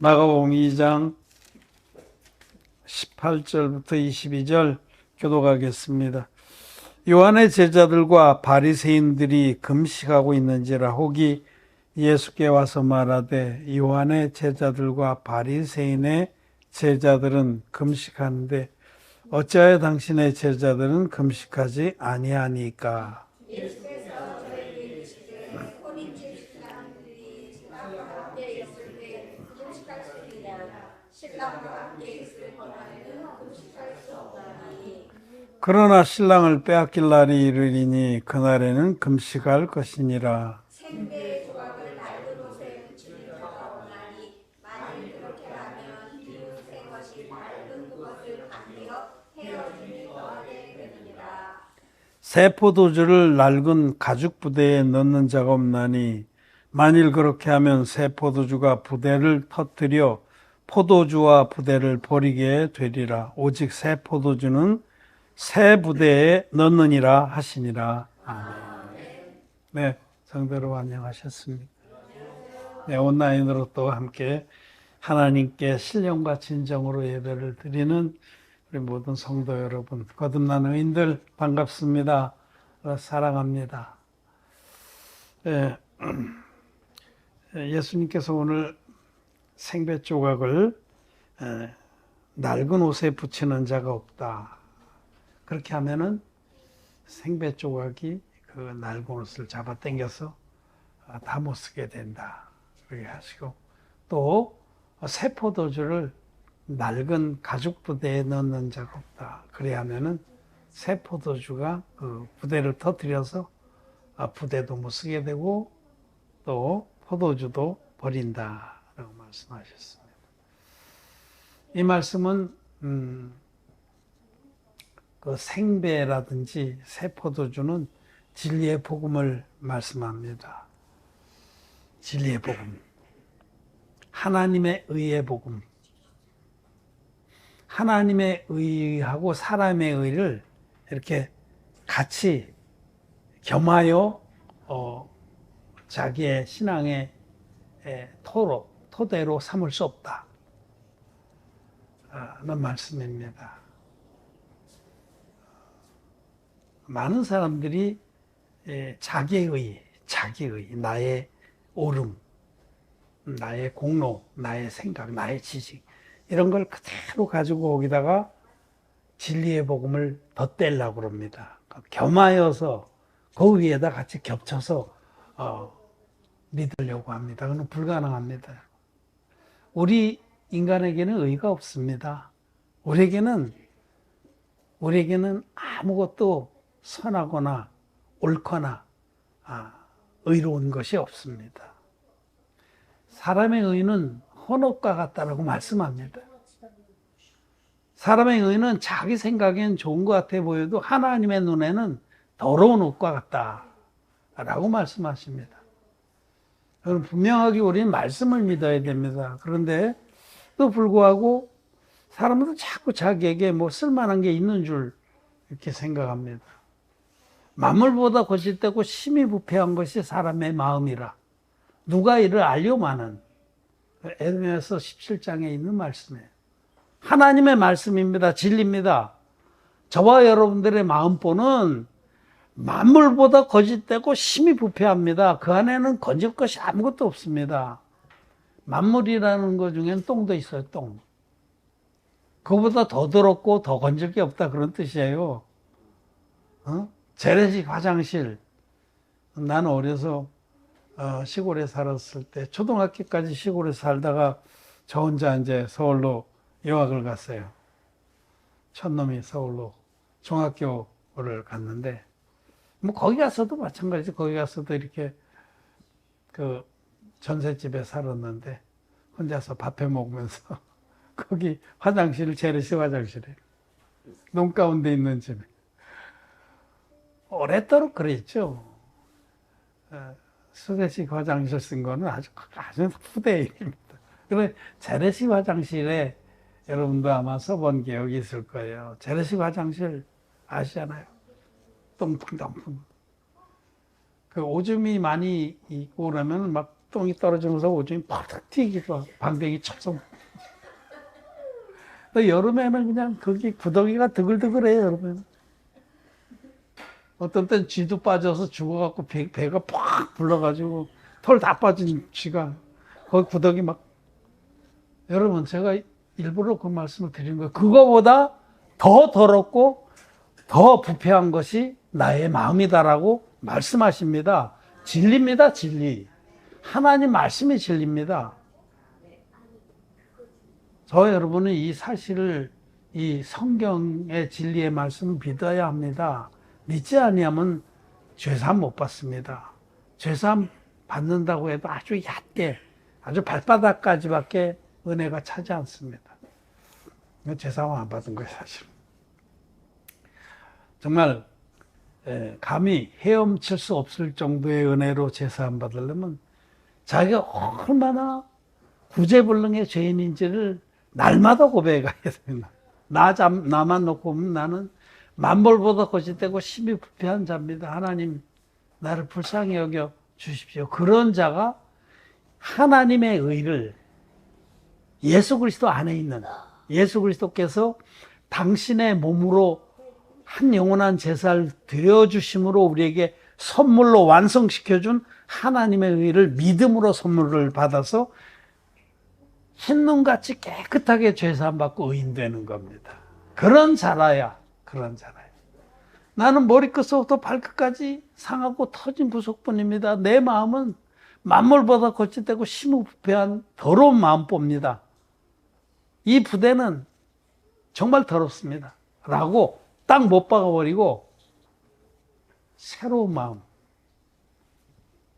마가복음 2장 18절부터 22절 교독하겠습니다. 요한의 제자들과 바리새인들이 금식하고 있는지라 혹이 예수께 와서 말하되 요한의 제자들과 바리새인의 제자들은 금식하는데 어찌하여 당신의 제자들은 금식하지 아니하니까? 예수께서 저에게 이르시되 혼인집 신랑들이 신랑과 함께 있을 때 금식할 수 있느냐 신랑과 함께 있을 동안에는 금식할 수 없나니 그러나 신랑을 빼앗길 날이 이르리니 그날에는 금식할 것이니라. 생대의 조각을 낡은 옷에 붙이는 자가 없나니 만일 그렇게 하면 비운 새 것이 낡은 그것을 반대어 헤어짐이 더하게 되느니라. 새 포도주를 낡은 가죽 부대에 넣는 자가 없나니 만일 그렇게 하면 새 포도주가 부대를 터뜨려 포도주와 부대를 버리게 되리라. 오직 새 포도주는 새 부대에 넣느니라 하시니라. 아멘. 네, 성도로 안녕하셨습니까? 네, 온라인으로 또 함께 하나님께 신령과 진정으로 예배를 드리는 우리 모든 성도 여러분, 거듭난 의인들 반갑습니다. 사랑합니다. 예수님께서 오늘 생배 조각을 낡은 옷에 붙이는 자가 없다. 그렇게 하면은 생배 조각이 그 낡은 옷을 잡아 당겨서 다 못 쓰게 된다. 그렇게 하시고 또 새 포도주를 낡은 가죽 부대에 넣는 자가 없다. 그래야 하면은 새 포도주가 그 부대를 터뜨려서 부대도 못 쓰게 되고 또 포도주도 버린다라고 말씀하셨습니다. 이 말씀은 그 생배라든지 새 포도주는 진리의 복음을 말씀합니다. 진리의 복음, 하나님의 의의 복음. 하나님의 의하고 사람의 의를 이렇게 같이 겸하여 자기의 신앙의 토대로 삼을 수 없다. 는 말씀입니다. 많은 사람들이 자기의, 나의 옳음, 나의 공로, 나의 생각, 나의 지식 이런 걸 그대로 가지고 거기다가 진리의 복음을 덧대려고 합니다. 겸하여서 그 위에다 같이 겹쳐서 믿으려고 합니다. 그건 불가능합니다. 우리 인간에게는 의가 없습니다. 우리에게는 아무것도 선하거나 옳거나 의로운 것이 없습니다. 사람의 의는 헌옷과 같다라고 말씀합니다. 사람의 의는 자기 생각엔 좋은 것 같아 보여도 하나님의 눈에는 더러운 옷과 같다라고 말씀하십니다. 분명하게 우리는 말씀을 믿어야 됩니다. 그런데 또 불구하고 사람들은 자꾸 자기에게 뭐 쓸만한 게 있는 줄 이렇게 생각합니다. 만물보다 거짓되고 심히 부패한 것이 사람의 마음이라 누가 이를 알려마는 에레미야서 17장에 있는 말씀이에요. 하나님의 말씀입니다. 진리입니다. 저와 여러분들의 마음보는 만물보다 거짓되고 심히 부패합니다. 그 안에는 건질 것이 아무것도 없습니다. 만물이라는 것 중에는 똥도 있어요. 똥. 그거보다 더 더럽고 더 건질 게 없다 그런 뜻이에요. 재래식 화장실. 나는 어려서 시골에 살았을 때 초등학교까지 시골에 살다가 저 혼자 이제 서울로 유학을 갔어요. 첫놈이 서울로 중학교를 갔는데 뭐 거기 가서도 마찬가지죠. 거기 가서도 이렇게 그 전셋집에 살았는데 혼자서 밥해 먹으면서 거기 화장실 재래식 화장실에 논 가운데 있는 집에 오랫도록 그랬죠. 수세식 화장실 쓴 거는 아주 후대입니다. 그런데 재래식 화장실에 여러분도 아마 써본 기억이 있을 거예요. 재래식 화장실 아시잖아요. 똥풍덩풍. 그 오줌이 많이 있고 그러면 막 똥이 떨어지면서 오줌이 팍 튀기고 방댕이 쳤어. 여름에는 그냥 거기 구더기가 드글드글해요, 여름에는. 어떤 땐 쥐도 빠져서 죽어갖고 배가 팍 불러가지고 털 다 빠진 쥐가 거기 구더기 막. 여러분, 제가 일부러 그 말씀을 드리는 거예요. 그거보다 더 더럽고 더 부패한 것이 나의 마음이다라고 말씀하십니다. 진리입니다, 진리. 하나님 말씀이 진리입니다. 저 여러분은 이 사실을, 이 성경의 진리의 말씀을 믿어야 합니다. 믿지 아니하면 죄사함 못 받습니다. 죄사함 받는다고 해도 아주 얕게, 아주 발바닥까지밖에 은혜가 차지 않습니다. 죄사함 안 받은 거예요, 사실. 정말 감히 헤엄칠 수 없을 정도의 은혜로 죄사함 받으려면 자기가 얼마나 구제불능의 죄인인지를 날마다 고백해 가야 됩니다. 나만 놓고 보면 나는 만벌보다 거짓되고 심히 부패한 자입니다. 하나님, 나를 불쌍히 여겨 주십시오. 그런 자가 하나님의 의를, 예수 그리스도 안에 있는 예수 그리스도께서 당신의 몸으로 한 영원한 제사를 드려주심으로 우리에게 선물로 완성시켜준 하나님의 의를 믿음으로 선물을 받아서 흰눈같이 깨끗하게 죄사함 받고 의인되는 겁니다. 그런 자라야. 나는 머리끝부터 발끝까지 상하고 터진 부속뿐입니다. 내 마음은 만물보다 거짓되고 심히 부패한 더러운 마음봅니다. 이 부대는 정말 더럽습니다. 라고 딱 못 박아버리고 새로운 마음,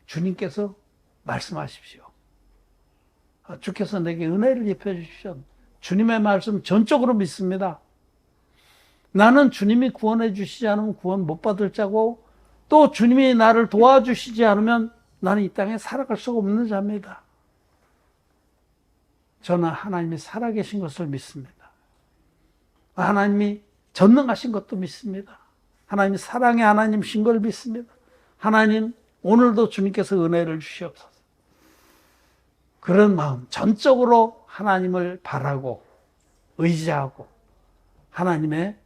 주님께서 말씀하십시오. 주께서 내게 은혜를 입혀주십시오. 주님의 말씀 전적으로 믿습니다. 나는 주님이 구원해 주시지 않으면 구원 못 받을 자고, 또 주님이 나를 도와주시지 않으면 나는 이 땅에 살아갈 수가 없는 자입니다. 저는 하나님이 살아계신 것을 믿습니다. 하나님이 전능하신 것도 믿습니다. 하나님이 사랑의 하나님이신 걸 믿습니다. 하나님, 오늘도 주님께서 은혜를 주시옵소서. 그런 마음, 전적으로 하나님을 바라고 의지하고 하나님의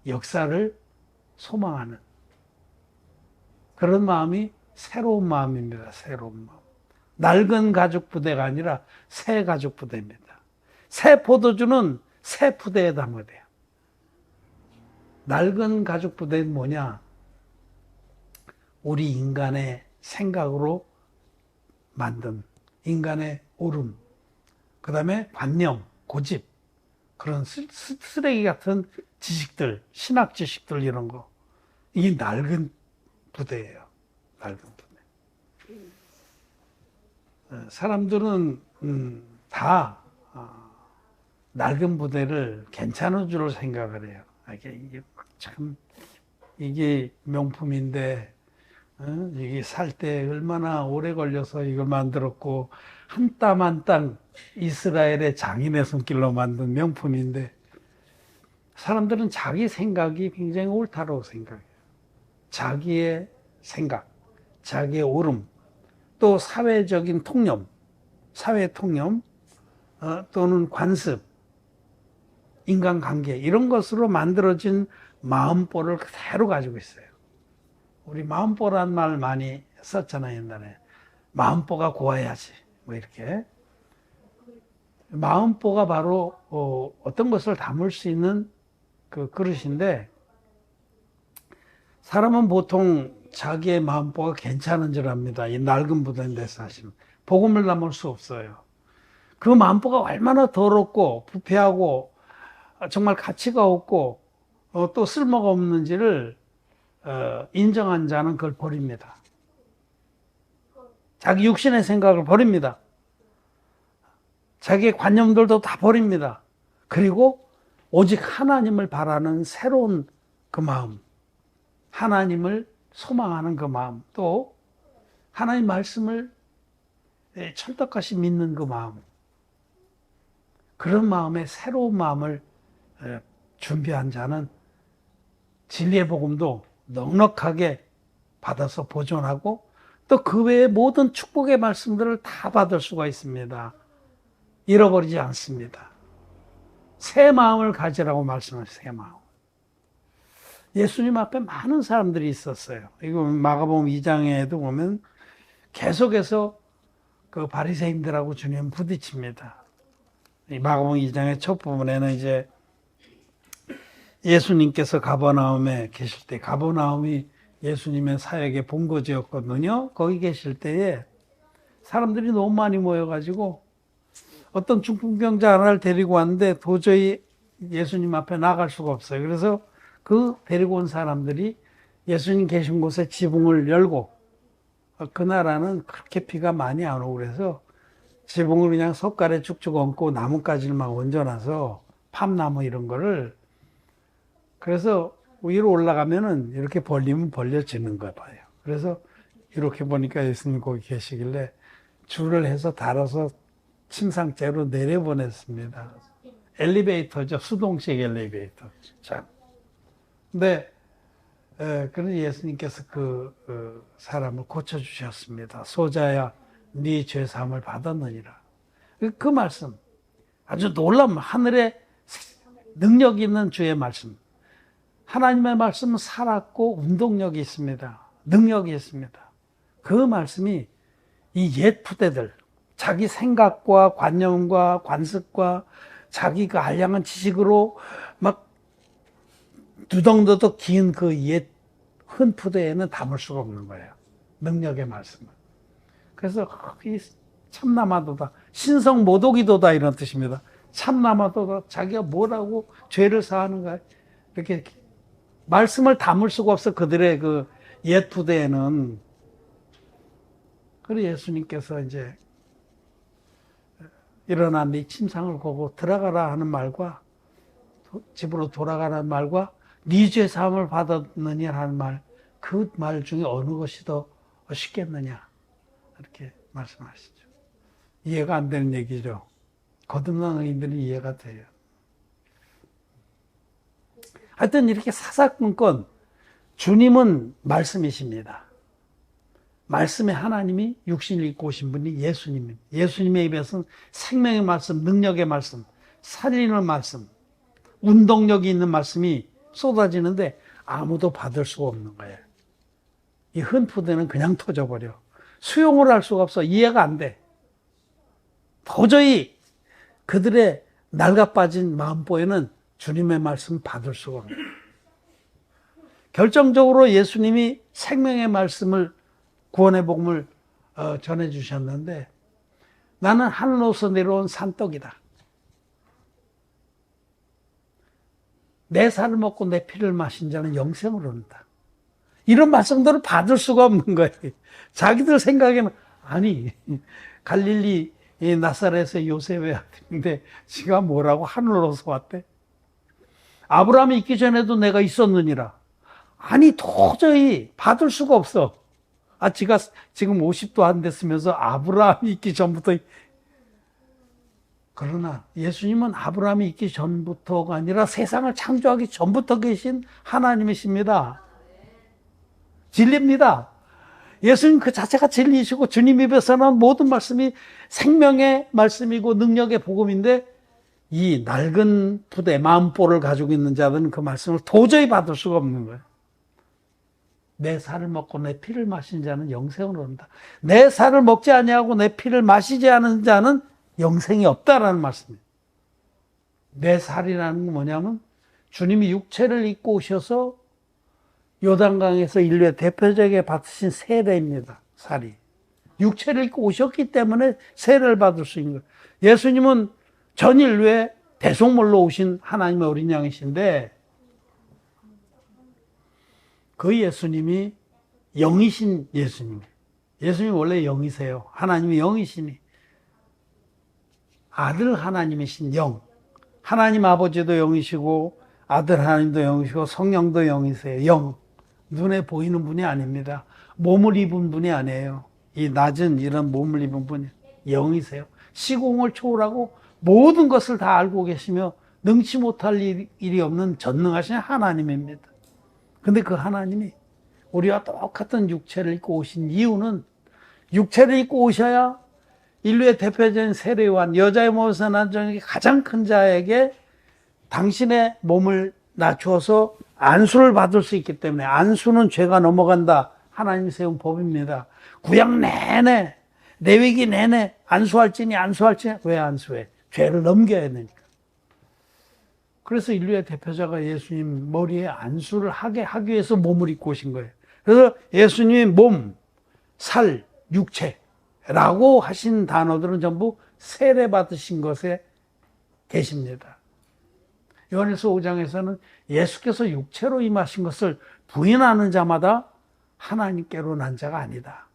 역사를 소망하는 그런 마음이 새로운 마음입니다. 새로운 마음. 낡은 가죽 부대가 아니라 새 가죽 부대입니다. 새 포도주는 새 부대에 담아야 돼요. 낡은 가죽 부대는 뭐냐? 우리 인간의 생각으로 만든 인간의 오름, 그 다음에 관념, 고집, 그런 쓰레기 같은 지식들, 신학 지식들 이런 거. 이게 낡은 부대예요. 낡은 부대. 사람들은 다 낡은 부대를 괜찮은 줄 생각을 해요. 이게 참, 이게 명품인데, 이게 살 때 얼마나 오래 걸려서 이걸 만들었고, 한 땀 한 땀 이스라엘의 장인의 손길로 만든 명품인데, 사람들은 자기 생각이 굉장히 옳다고 생각해요. 자기의 생각, 자기의 옳음, 또 사회적인 통념, 사회 통념, 또는 관습, 인간관계, 이런 것으로 만들어진 마음보를 그대로 가지고 있어요. 우리 마음보란 말 많이 썼잖아요, 옛날에. 마음보가 고와야지, 뭐 이렇게. 마음보가 바로 어떤 것을 담을 수 있는 그 그릇인데, 사람은 보통 자기의 마음보가 괜찮은 줄 압니다. 이 낡은 부대인데 사실은 복음을 담을 수 없어요. 그 마음보가 얼마나 더럽고 부패하고 정말 가치가 없고 또 쓸모가 없는지를 인정한 자는 그걸 버립니다. 자기 육신의 생각을 버립니다. 자기의 관념들도 다 버립니다. 그리고 오직 하나님을 바라는 새로운 그 마음, 하나님을 소망하는 그 마음, 또 하나님 말씀을 철떡같이 믿는 그 마음, 그런 마음의 새로운 마음을 준비한 자는 진리의 복음도 넉넉하게 받아서 보존하고 또 그 외의 모든 축복의 말씀들을 다 받을 수가 있습니다. 잃어버리지 않습니다. 새 마음을 가지라고 말씀하세요. 새 마음. 예수님 앞에 많은 사람들이 있었어요. 이거 마가복음 2장에도 보면 계속해서 그 바리새인들하고 주님 부딪힙니다. 이 마가복음 2장의 첫 부분에는 이제 예수님께서 가버나움에 계실 때, 가버나움이 예수님의 사역의 본거지였거든요. 거기 계실 때에 사람들이 너무 많이 모여가지고 어떤 중풍병자 하나를 데리고 왔는데 도저히 예수님 앞에 나갈 수가 없어요. 그래서 그 데리고 온 사람들이 예수님 계신 곳에 지붕을 열고, 그 나라는 그렇게 비가 많이 안 오고 그래서 지붕을 그냥 석가래 쭉쭉 얹고 나뭇가지를 막 얹어놔서 팜나무 이런 거를, 그래서 위로 올라가면은 이렇게 벌리면 벌려지는 거 봐요. 그래서 이렇게 보니까 예수님 거기 계시길래 줄을 해서 달아서 침상째로 내려보냈습니다. 엘리베이터죠. 수동식 엘리베이터. 자. 근데, 그런 예수님께서 그 사람을 고쳐주셨습니다. 소자야, 네 죄사함을 받았느니라. 그 말씀. 아주 놀라운 하늘의 능력 있는 주의 말씀. 하나님의 말씀은 살았고 운동력이 있습니다. 능력이 있습니다. 그 말씀이 이 옛 푸대들, 자기 생각과 관념과 관습과 자기 그 알량한 지식으로 막 두덩두덩 긴 그 옛 흔 푸대에는 담을 수가 없는 거예요. 능력의 말씀은. 그래서 이 참남하도다, 신성 모독이도다 이런 뜻입니다. 참남하도다, 자기가 뭐라고 죄를 사하는가 이렇게 말씀을 담을 수가 없어. 그들의 그 옛 푸대에는. 그래서 예수님께서 이제 일어나 네 침상을 보고 들어가라 하는 말과 집으로 돌아가라는 말과 네 죄 사함을 받았느냐 하는 말, 그 말 중에 어느 것이 더 쉽겠느냐 이렇게 말씀하시죠. 이해가 안 되는 얘기죠. 거듭난 의인들은 이해가 돼요. 하여튼 이렇게 사사건건 주님은 말씀이십니다. 말씀의 하나님이 육신을 입고 오신 분이 예수님입니다. 예수님의 입에서는 생명의 말씀, 능력의 말씀, 살리는 말씀, 운동력이 있는 말씀이 쏟아지는데 아무도 받을 수가 없는 거예요. 이 흔푸대는 그냥 터져버려. 수용을 할 수가 없어. 이해가 안 돼. 도저히 그들의 낡아빠진 마음보에는 주님의 말씀 받을 수가 없는 거예요. 결정적으로 예수님이 생명의 말씀을, 구원의 복음을 전해주셨는데, 나는 하늘로서 내려온 산떡이다. 내 살을 먹고 내 피를 마신 자는 영생을 얻는다. 이런 말씀들을 받을 수가 없는 거예요. 자기들 생각에는, 아니, 갈릴리 나사렛의 요셉의 아들인데 지가 뭐라고 하늘로서 왔대? 아브라함이 있기 전에도 내가 있었느니라. 아니, 도저히 받을 수가 없어. 지가 지금 50도 안 됐으면서 아브라함이 있기 전부터. 그러나 예수님은 아브라함이 있기 전부터가 아니라 세상을 창조하기 전부터 계신 하나님이십니다. 진리입니다. 예수님 그 자체가 진리이시고 주님 입에서 나온 모든 말씀이 생명의 말씀이고 능력의 복음인데, 이 낡은 부대, 마음보를 가지고 있는 자들은 그 말씀을 도저히 받을 수가 없는 거예요. 내 살을 먹고 내 피를 마신 자는 영생을 얻는다. 내 살을 먹지 아니하고 내 피를 마시지 않은 자는 영생이 없다라는 말씀이에요. 내 살이라는 건 뭐냐면 주님이 육체를 입고 오셔서 요단강에서 인류의 대표적에 받으신 세례입니다. 살이. 육체를 입고 오셨기 때문에 세례를 받을 수 있는 거예요. 예수님은 전 인류의 대속물로 오신 하나님의 어린 양이신데, 그 예수님이 영이신 예수님. 예수님이 원래 영이세요. 하나님이 영이시니. 아들 하나님이신 영. 하나님 아버지도 영이시고 아들 하나님도 영이시고 성령도 영이세요. 영. 눈에 보이는 분이 아닙니다. 몸을 입은 분이 아니에요. 이 낮은 이런 몸을 입은 분이 영이세요. 시공을 초월하고 모든 것을 다 알고 계시며 능치 못할 일이 없는 전능하신 하나님입니다. 근데 그 하나님이 우리와 똑같은 육체를 입고 오신 이유는 육체를 입고 오셔야 인류의 대표적인 세례요한, 여자의 몸에서 난 중에 가장 큰 자에게 당신의 몸을 낮추어서 안수를 받을 수 있기 때문에, 안수는 죄가 넘어간다, 하나님이 세운 법입니다. 구약 내내, 레위기 내내 안수할지니 왜 안수해? 죄를 넘겨야 되니까. 그래서 인류의 대표자가 예수님 머리에 안수를 하기 위해서 몸을 입고 오신 거예요. 그래서 예수님의 몸, 살, 육체라고 하신 단어들은 전부 세례 받으신 것에 계십니다. 요한일서 5장에서는 예수께서 육체로 임하신 것을 부인하는 자마다 하나님께로 난 자가 아니다.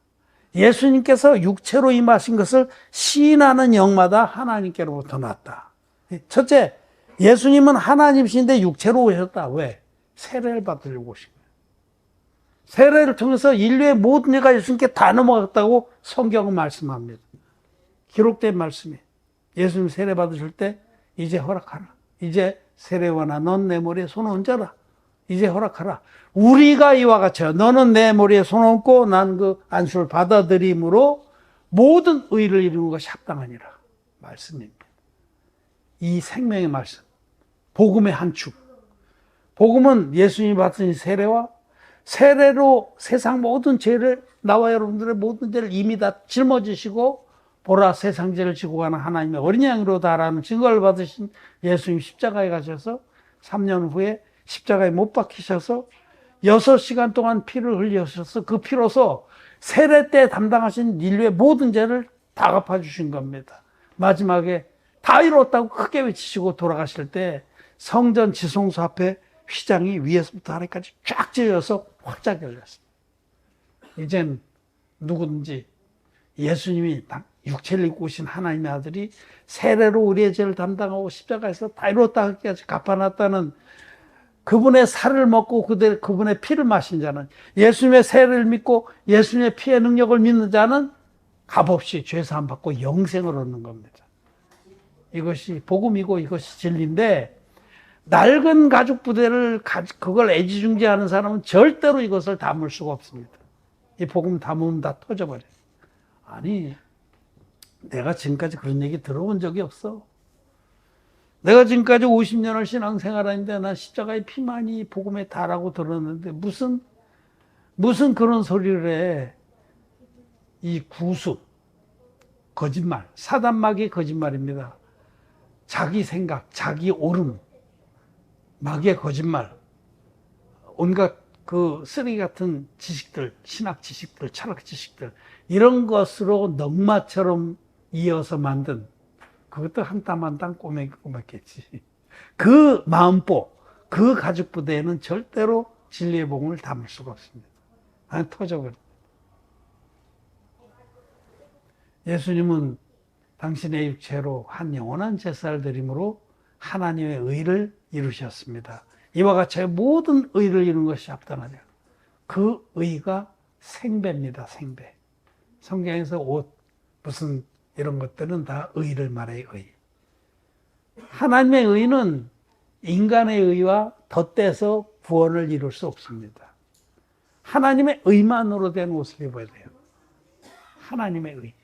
예수님께서 육체로 임하신 것을 시인하는 영마다 하나님께로부터 났다. 첫째, 예수님은 하나님이신데 육체로 오셨다. 왜? 세례를 받으려고 오신 거예요. 세례를 통해서 인류의 모든 죄가 예수님께 다 넘어갔다고 성경은 말씀합니다. 기록된 말씀이. 예수님 세례 받으실 때 이제 허락하라. 이제 세례원아, 넌 내 머리에 손 얹어라. 이제 허락하라. 우리가 이와 같이요. 너는 내 머리에 손 얹고 난 그 안수를 받아들임으로 모든 의를 이루는 것이 합당하니라. 말씀입니다. 이 생명의 말씀. 복음의 한 축. 복음은 예수님이 받으신 세례와 세례로 세상 모든 죄를, 나와 여러분들의 모든 죄를 이미 다 짊어지시고 보라 세상 죄를 지고 가는 하나님의 어린 양으로다라는 증거를 받으신 예수님 십자가에 가셔서 3년 후에 십자가에 못 박히셔서 6시간 동안 피를 흘리셔서 그 피로서 세례 때 담당하신 인류의 모든 죄를 다 갚아주신 겁니다. 마지막에 다 이뤘다고 크게 외치시고 돌아가실 때 성전 지성소 앞에 휘장이 위에서부터 아래까지 쫙 찢어져서 활짝 열렸습니다. 이젠 누구든지 예수님이 육체를 입고 오신 하나님의 아들이 세례로 우리의 죄를 담당하고 십자가에서 다 이뤘다까지 갚아놨다는 그분의 살을 먹고 그분의 피를 마신 자는, 예수님의 세례를 믿고 예수님의 피의 능력을 믿는 자는 값없이 죄사함 받고 영생을 얻는 겁니다. 이것이 복음이고 이것이 진리인데, 낡은 가죽 부대를 그걸 애지중지하는 사람은 절대로 이것을 담을 수가 없습니다. 이 복음 담으면 다 터져버려요. 아니, 내가 지금까지 그런 얘기 들어본 적이 없어. 내가 지금까지 50년을 신앙생활하는데 난 십자가의 피만이 복음에 다라고 들었는데 무슨 그런 소리를 해. 이 구수, 거짓말, 사단마귀의 거짓말입니다. 자기 생각, 자기 옳음, 마귀의 거짓말, 온갖 그 쓰레기 같은 지식들, 신학 지식들, 철학 지식들, 이런 것으로 넝마처럼 이어서 만든, 그것도 한 땀 한 땀 꼬매겠지. 그 마음보, 그 가죽부대에는 절대로 진리의 복음을 담을 수가 없습니다. 아니, 터져버려. 예수님은 당신의 육체로 한 영원한 제사를 드림으로 하나님의 의를 이루셨습니다. 이와 같이 모든 의를 이루는 것이 합당하냐. 그 의가 생배입니다. 생배. 성경에서 옷, 무슨 이런 것들은 다 의를 말해요. 의. 하나님의 의는 인간의 의와 덧대서 구원을 이룰 수 없습니다. 하나님의 의만으로 된 옷을 입어야 돼요. 하나님의 의.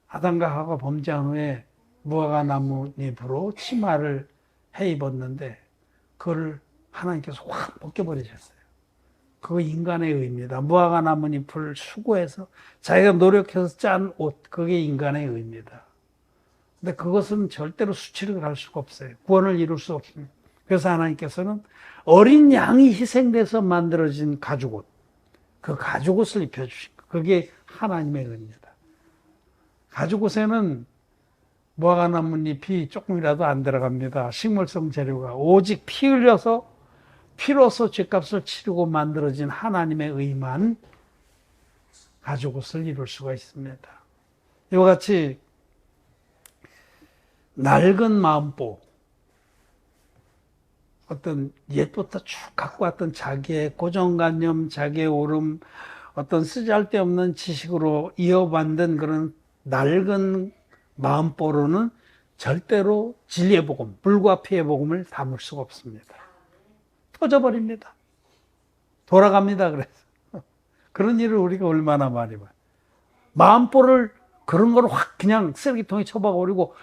아담과 하와가 범죄한 후에 무화과 나뭇잎으로 치마를 해 입었는데 그걸 하나님께서 확 벗겨버리셨어요. 그거 인간의 의입니다. 무화과 나뭇잎을 수고해서 자기가 노력해서 짠 옷, 그게 인간의 의입니다. 근데 그것은 절대로 수치를 갈 수가 없어요. 구원을 이룰 수 없습니다. 그래서 하나님께서는 어린 양이 희생돼서 만들어진 가죽옷, 그 가죽옷을 입혀주신 거, 그게 하나님의 의입니다. 가죽옷에는 무화과 나뭇잎이 조금이라도 안 들어갑니다. 식물성 재료가 오직 피 흘려서 피로서 죄값을 치르고 만들어진 하나님의 의만 가죽옷을 이룰 수가 있습니다. 이와 같이 낡은 마음보, 어떤 옛부터 쭉 갖고 왔던 자기의 고정관념, 자기의 옳음, 어떤 쓰잘데없는 지식으로 이어받는 그런 낡은 마음보로는 절대로 진리의 복음, 불과 피의 복음을 담을 수가 없습니다. 터져버립니다. 돌아갑니다. 그래서 그런 일을 우리가 얼마나 많이 봐요. 마음보를 그런 걸 확 그냥 쓰레기통에 쳐박아버리고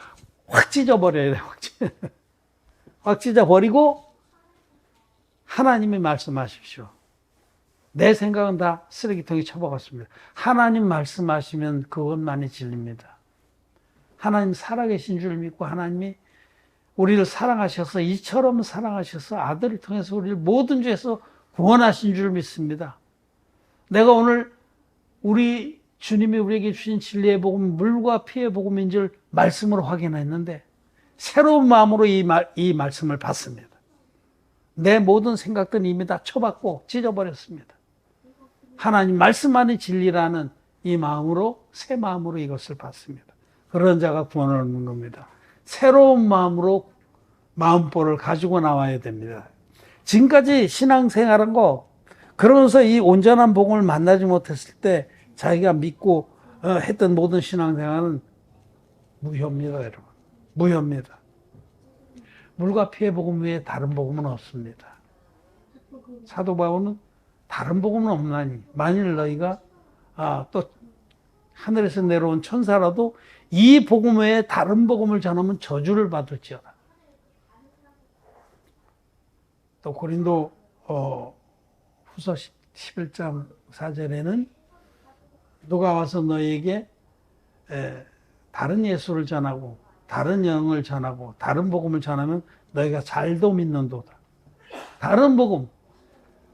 확 찢어버려야 돼요. 확 찢어버리고 하나님이 말씀하십시오. 내 생각은 다 쓰레기통에 쳐박았습니다. 하나님 말씀하시면 그것만이 진리입니다. 하나님 살아계신 줄 믿고 하나님이 우리를 사랑하셔서 이처럼 사랑하셔서 아들을 통해서 우리를 모든 죄에서 구원하신 줄 믿습니다. 내가 오늘 우리 주님이 우리에게 주신 진리의 복음, 물과 피의 복음인 줄 말씀으로 확인했는데 새로운 마음으로 이 말씀을 받습니다. 내 모든 생각들은 이미 다 쳐박고 찢어버렸습니다. 하나님 말씀만이 진리라는 이 마음으로, 새 마음으로 이것을 받습니다. 그런 자가 구원을 얻는 겁니다. 새로운 마음으로 마음보를 가지고 나와야 됩니다. 지금까지 신앙생활한 거, 그러면서 이 온전한 복음을 만나지 못했을 때 자기가 믿고 했던 모든 신앙생활은 무효입니다, 여러분. 무효입니다. 물과 피의 복음 외에 다른 복음은 없습니다. 사도 바울은 다른 복음은 없나니 만일 너희가 또 하늘에서 내려온 천사라도 이 복음 외에 다른 복음을 전하면 저주를 받을지어다. 또 고린도 후서 11장 4절에는 누가 와서 너희에게 다른 예수를 전하고 다른 영을 전하고 다른 복음을 전하면 너희가 잘도 믿는도다. 다른 복음,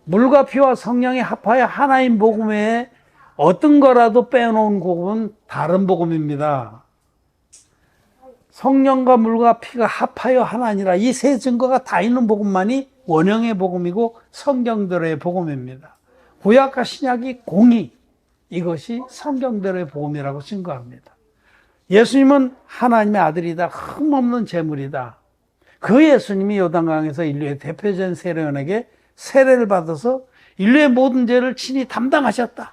물과 피와 성령이 합하여 하나인 복음 외에 어떤 거라도 빼놓은 복음은 다른 복음입니다. 성령과 물과 피가 합하여 하나니라. 이 세 증거가 다 있는 복음만이 원형의 복음이고 성경대로의 복음입니다. 구약과 신약이 공의, 이것이 성경대로의 복음이라고 증거합니다. 예수님은 하나님의 아들이다. 흠없는 제물이다. 그 예수님이 요단강에서 인류의 대표적인 세례원에게 세례를 받아서 인류의 모든 죄를 친히 담당하셨다.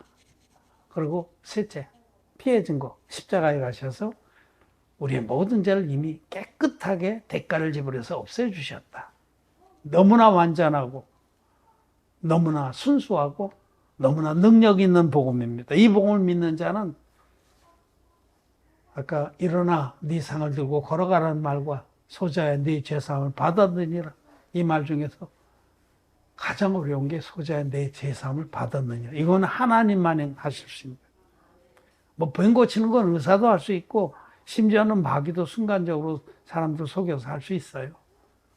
그리고 셋째, 피의 증거, 십자가에 가셔서 우리의 모든 죄를 이미 깨끗하게 대가를 지불해서 없애주셨다. 너무나 완전하고 너무나 순수하고 너무나 능력 있는 복음입니다. 이 복음을 믿는 자는 아까 일어나 네 상을 들고 걸어가라는 말과 소자야 네 죄사함을 받았느니라, 이 말 중에서 가장 어려운 게 소자야 내 죄사함을 받았느냐. 이건 하나님만이 하실 수 있는 거예요. 뭐 병 고치는 건 의사도 할 수 있고 심지어는 마귀도 순간적으로 사람들 속여서 할 수 있어요.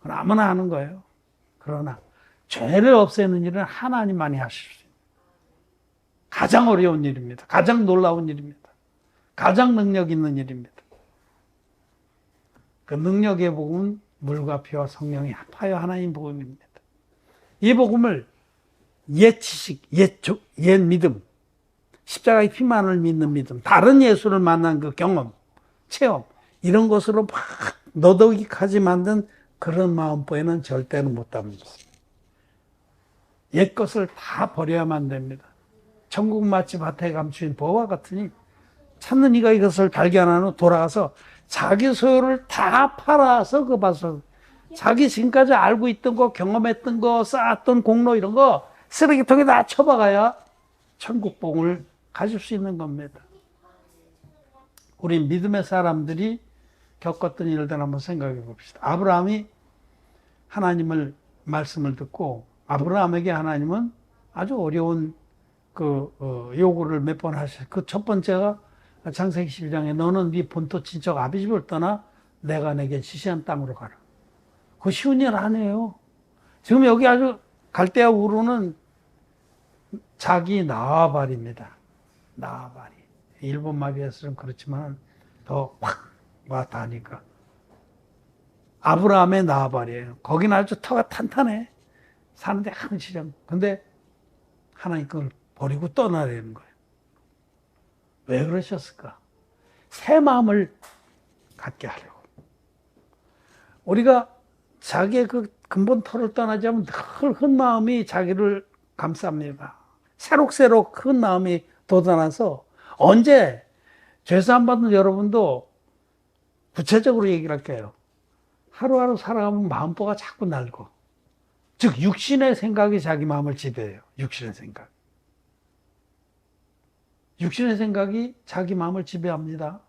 그건 아무나 하는 거예요. 그러나 죄를 없애는 일은 하나님만이 하실 수 있는 가장 어려운 일입니다. 가장 놀라운 일입니다. 가장 능력 있는 일입니다. 그 능력의 복음은 물과 피와 성령이 합하여 하나님 복음입니다. 이 복음을 옛 지식, 옛 믿음, 십자가의 피만을 믿는 믿음, 다른 예수를 만난 그 경험, 체험, 이런 것으로 막 너덕이까지 만든 그런 마음보에는 절대로 못 담습니다. 옛 것을 다 버려야만 됩니다. 천국 맛집 밭에 감추인 보와 같으니 찾는 이가 이것을 발견한 후 돌아가서 자기 소유를 다 팔아서 그 밭을, 자기 지금까지 알고 있던 거, 경험했던 거, 쌓았던 공로 이런 거 쓰레기통에 다 쳐박아야 천국 복을 가질 수 있는 겁니다. 우리 믿음의 사람들이 겪었던 일들 한번 생각해 봅시다. 아브라함이 하나님을 말씀을 듣고 아브라함에게 하나님은 아주 어려운 요구를 몇 번 하셨어요. 그 첫 번째가 창세기 11장에 너는 네 본토 친척 아비집을 떠나 내가 내게 지시한 땅으로 가라. 그거 쉬운 일 아니에요. 지금 여기 아주 갈대아 우르는 자기 나와발입니다. 나와발이. 일본 마비아스는 그렇지만 더 확 와닿으니까. 아브라함의 나와발이에요. 거기는 아주 터가 탄탄해. 사는데 한시장. 근데 하나님 그걸 버리고 떠나려는 거예요. 왜 그러셨을까? 새 마음을 갖게 하려고. 우리가 자기의 그 근본 터를 떠나지 않으면 늘 큰 마음이 자기를 감쌉니다. 새록새록 큰 마음이 돋아나서 언제 죄사함 받는 여러분도 구체적으로 얘기를 할게요. 하루하루 살아가면 마음보가 자꾸 날고, 즉 육신의 생각이 자기 마음을 지배해요. 육신의 생각. 육신의 생각이 자기 마음을 지배합니다.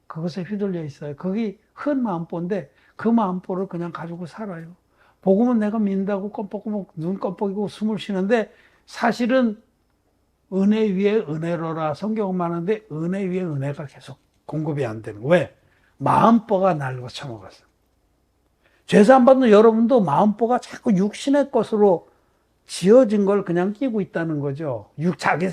그것에 휘둘려 있어요. 거기 큰 마음보인데 그 마음보를 그냥 가지고 살아요. 복음은 내가 믿는다고 껌뻑껌뻑 눈 껌뻑이고 숨을 쉬는데 사실은 은혜 위에 은혜로라 성경은 많은데 은혜 위에 은혜가 계속 공급이 안 되는 거예요. 왜? 마음보가 날고 처먹었어. 죄사함 받는 여러분도 마음보가 자꾸 육신의 것으로 지어진 걸 그냥 끼고 있다는 거죠. 자기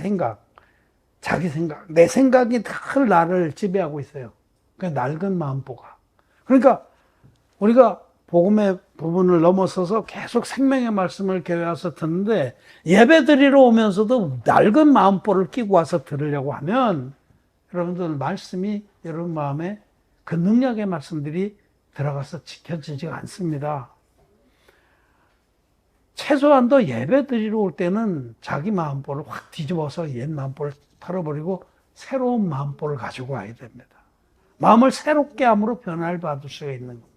생각, 내 생각이 늘 나를 지배하고 있어요. 그 낡은 마음보가. 그러니까 우리가 복음의 부분을 넘어서서 계속 생명의 말씀을 교회 와서 듣는데 예배 드리러 오면서도 낡은 마음보를 끼고 와서 들으려고 하면 여러분들 말씀이 여러분 마음에 그 능력의 말씀들이 들어가서 지켜지지가 않습니다. 최소한도 예배 드리러 올 때는 자기 마음보를 확 뒤집어서 옛 마음보를 털어버리고 새로운 마음보를 가지고 와야 됩니다. 마음을 새롭게 함으로 변화를 받을 수가 있는 겁니다.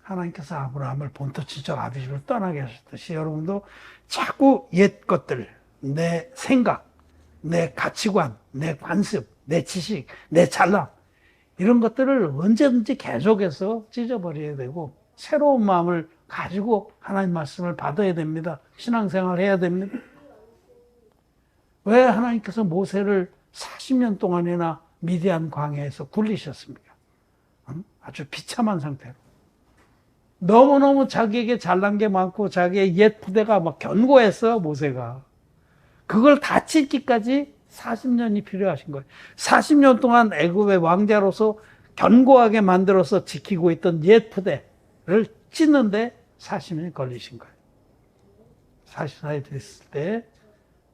하나님께서 아브라함을 본토 친척 아비집을 떠나게 하셨듯이 여러분도 자꾸 옛 것들, 내 생각, 내 가치관, 내 관습, 내 지식, 내 잘남 이런 것들을 언제든지 계속해서 찢어버려야 되고 새로운 마음을 가지고 하나님 말씀을 받아야 됩니다. 신앙생활 해야 됩니다. 왜 하나님께서 모세를 40년 동안이나 미디안 광야에서 굴리셨습니까? 아주 비참한 상태로. 너무너무 자기에게 잘난 게 많고 자기의 옛 부대가 막 견고했어요, 모세가. 그걸 다 찢기까지 40년이 필요하신 거예요. 40년 동안 애굽의 왕자로서 견고하게 만들어서 지키고 있던 옛 부대를 찢는데 40년이 걸리신 거예요. 40살이 됐을 때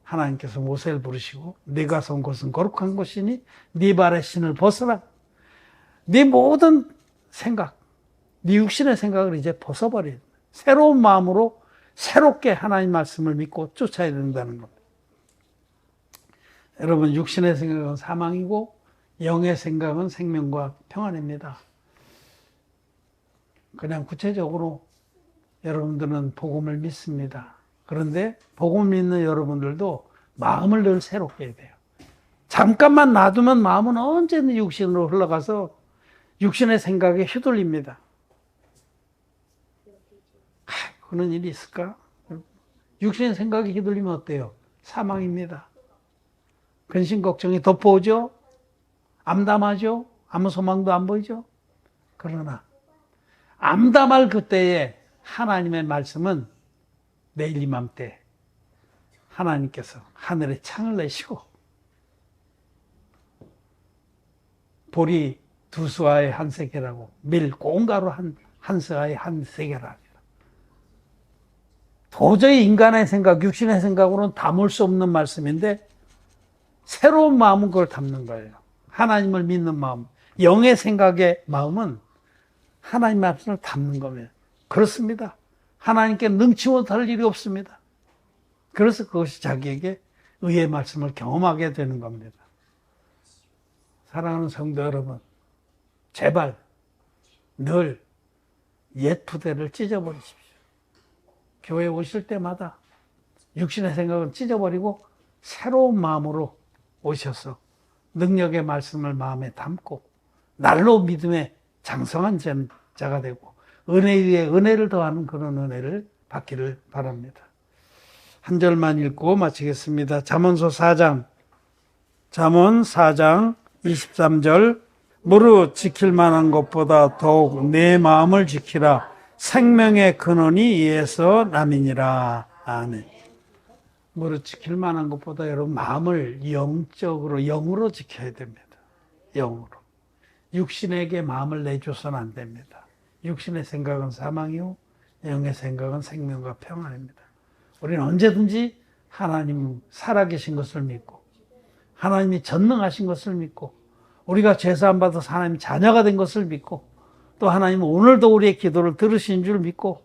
하나님께서 모세를 부르시고 네가 선 곳은 거룩한 곳이니 네 발의 신을 벗어라. 네 모든 생각, 네 육신의 생각을 이제 벗어버려야 돼. 새로운 마음으로 새롭게 하나님 말씀을 믿고 쫓아야 된다는 겁니다. 여러분, 육신의 생각은 사망이고 영의 생각은 생명과 평안입니다. 그냥 구체적으로 여러분들은 복음을 믿습니다. 그런데 복음을 믿는 여러분들도 마음을 늘 새롭게 해야 돼요. 잠깐만 놔두면 마음은 언제든 육신으로 흘러가서 육신의 생각에 휘둘립니다. 그런 일이 있을까? 육신의 생각에 휘둘리면 어때요? 사망입니다. 근심 걱정이 덮어오죠? 암담하죠? 아무 소망도 안 보이죠? 그러나 암담할 그때에 하나님의 말씀은 내일 이맘때 하나님께서 하늘에 창을 내시고 보리 두 수아의 한 세계라고 밀 꽁가루 한 수아의 한 세계라. 도저히 인간의 생각, 육신의 생각으로는 담을 수 없는 말씀인데 새로운 마음은 그걸 담는 거예요. 하나님을 믿는 마음, 영의 생각의 마음은 하나님 말씀을 담는 겁니다. 그렇습니다. 하나님께 능치 못할 일이 없습니다. 그래서 그것이 자기에게 의의 말씀을 경험하게 되는 겁니다. 사랑하는 성도 여러분, 제발 늘 옛 부대를 찢어버리십시오. 교회 오실 때마다 육신의 생각을 찢어버리고 새로운 마음으로 오셔서 능력의 말씀을 마음에 담고 날로 믿음의 장성한 자가 되고 은혜 위에 은혜를 더하는 그런 은혜를 받기를 바랍니다. 한 절만 읽고 마치겠습니다. 잠언서 4장 23절 무릇 지킬 만한 것보다 더욱 내 마음을 지키라. 생명의 근원이 이에서 남이니라. 아멘. 무릇 지킬 만한 것보다 여러분 마음을 영적으로 영으로 지켜야 됩니다. 영으로. 육신에게 마음을 내줘서는 안 됩니다. 육신의 생각은 사망이요 영의 생각은 생명과 평안입니다. 우리는 언제든지 하나님 살아계신 것을 믿고 하나님이 전능하신 것을 믿고 우리가 죄사함 받아서 하나님 자녀가 된 것을 믿고 또 하나님은 오늘도 우리의 기도를 들으신 줄 믿고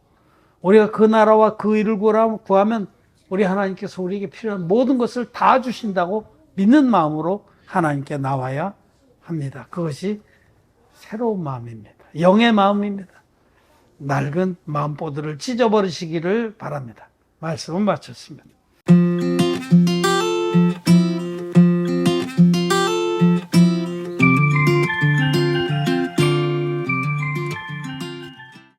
우리가 그 나라와 그 일을 구하면 우리 하나님께서 우리에게 필요한 모든 것을 다 주신다고 믿는 마음으로 하나님께 나와야 합니다. 그것이 새로운 마음입니다. 영의 마음입니다. 낡은 마음보들을 찢어버리시기를 바랍니다. 말씀은 마쳤습니다.